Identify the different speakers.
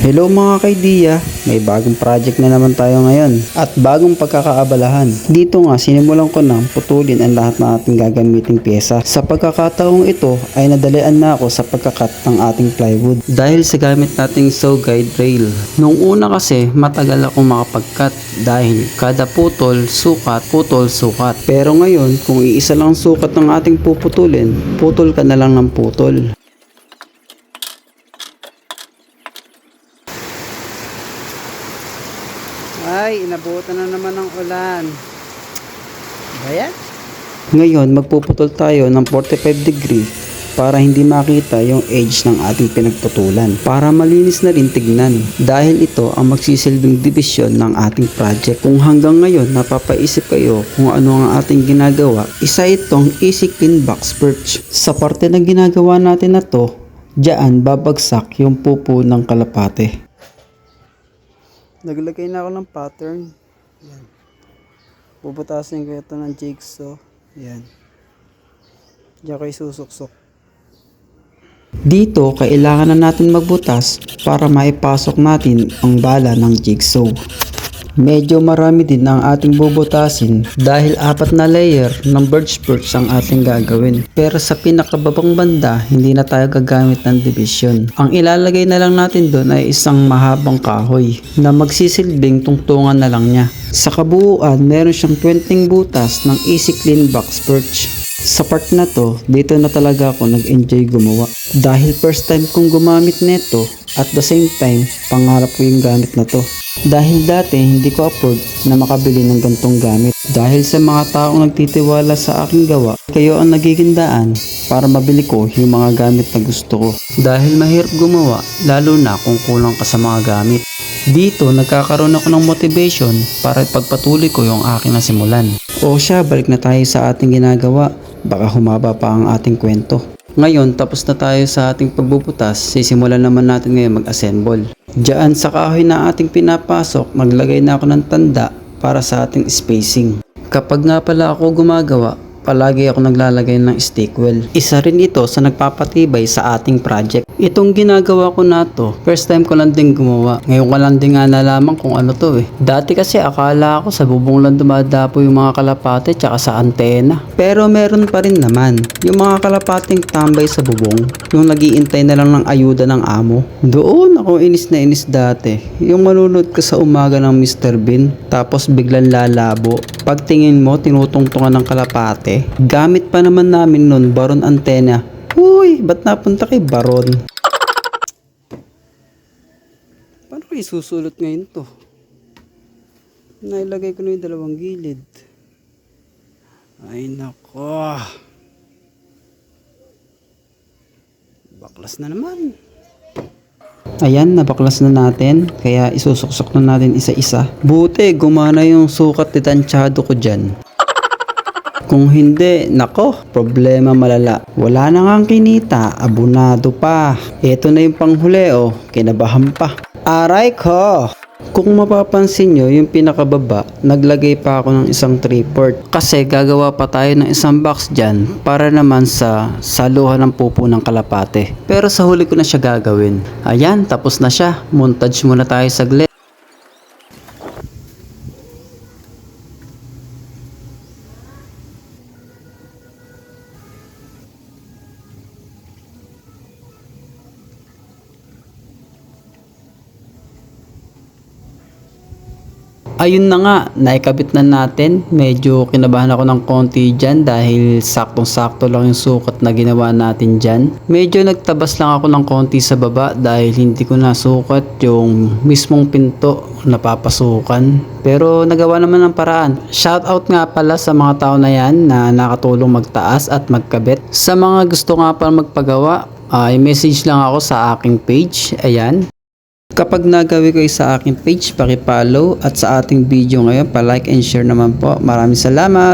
Speaker 1: Hello mga kaidiya, may bagong project na naman tayo ngayon at bagong pagkakaabalahan. Dito nga sinimulan ko nang putulin ang lahat ng ating gagamiting pyesa. Sa pagkakataong ito ay nadalian na ako sa pagkakat ng ating plywood dahil sa gamit nating saw guide rail. Nung una kasi matagal akong makapagkat dahil kada putol, sukat. Pero ngayon kung iisa lang sukat ng ating puputulin, putol ka na lang ng putol. Ay, inabutan na naman ng ulan. Bayan? Ngayon, magpuputol tayo ng 45 degree para hindi makita yung edge ng ating pinagputulan. Para malinis na rin tignan. Dahil ito ang magsisilbing division ng ating project. Kung hanggang ngayon napapaisip kayo kung ano ang ating ginagawa, isa itong easy clean box perch. Sa parte ng ginagawa natin na to, diyan babagsak yung pupo ng kalapate. Naglagay na ako ng pattern. Yan. Bubutasin ko ito ng jigsaw. Yan. Diyan ko isusuksok. Dito, kailangan na natin magbutas para maipasok natin ang bala ng jigsaw. Medyo marami din ang ating bubutasin dahil 4 na layer ng birch perch ang ating gagawin. Pero sa pinakababang banda, hindi na tayo gagamit ng division. Ang ilalagay na lang natin doon ay isang mahabang kahoy na magsisilbing tungtungan na lang niya. Sa kabuuan, meron siyang 20 butas ng easy clean box perch. Sa part na to, dito na talaga ako nag-enjoy gumawa. Dahil first time kong gumamit nito at the same time, pangarap ko yung gamit na to. Dahil dati hindi ko afford na makabili ng gantong gamit. Dahil sa mga taong nagtitiwala sa aking gawa, kayo ang nagiging daan para mabili ko yung mga gamit na gusto ko. Dahil mahirap gumawa, lalo na kung kulang ka sa mga gamit. Dito nagkakaroon ako ng motivation para ipagpatuloy ko yung aking nasimulan. O siya, balik na tayo sa ating ginagawa. Baka humaba pa ang ating kwento. Ngayon, tapos na tayo sa ating pagbubutas, sisimulan naman natin ngayon mag-assemble. Diyan sa kahoy na ating pinapasok, maglagay na ako ng tanda para sa ating spacing. Kapag nga pala ako gumagawa, palagi ako naglalagay ng stick well. Isa rin ito sa nagpapatibay sa ating project. Itong ginagawa ko na to, first time ko lang din gumawa. Ngayon ko lang din nga nalaman kung ano to eh. Dati kasi akala ko sa bubong lang dumadapo yung mga kalapate tsaka sa antena. Pero meron pa rin naman yung mga kalapating tambay sa bubong, yung nagiintay na lang ng ayuda ng amo. Doon ako inis na inis dati. Yung manunod ka sa umaga ng Mr. Bean, tapos biglang lalabo. Pagtingin mo, tinutungtungan ng kalapate. Gamit pa naman namin nun, Baron antena. Uy, ba't napunta kay Baron? Paano ko isusulot ngayon to? Nailagay ko na yung dalawang gilid. Ay nako. Baklas na naman. Ayan, nabaklas na natin. Kaya isusuksok na natin isa-isa. Buti, gumana yung sukat ditansyado ko dyan. Kung hindi, nako, problema malala. Wala na ngang kinita, abunado pa. Ito na yung panghuli oh, kinabahan pa. Aray ko! Kung mapapansin nyo, yung pinakababa, naglagay pa ako ng isang 3/4. Kasi gagawa pa tayo ng isang box dyan para naman sa saluhan ng pupo ng kalapate. Pero sa huli ko na siya gagawin. Ayan, tapos na siya. Montage muna tayo saglit. Ayun na nga, naikabit na natin. Medyo kinabahan ako ng konti dyan dahil saktong-sakto lang yung sukat na ginawa natin dyan. Medyo nagtabas lang ako ng konti sa baba dahil hindi ko nasukat yung mismong pinto na papasukan. Pero nagawa naman ng paraan. Shoutout nga pala sa mga tao na yan na nakatulong magtaas at magkabit. Sa mga gusto nga pala magpagawa, i-message lang ako sa aking page. Ayan. Kapag nagawi ko sa aking page, paki-follow at sa ating video ngayon, pa-like and share naman po. Maraming salamat!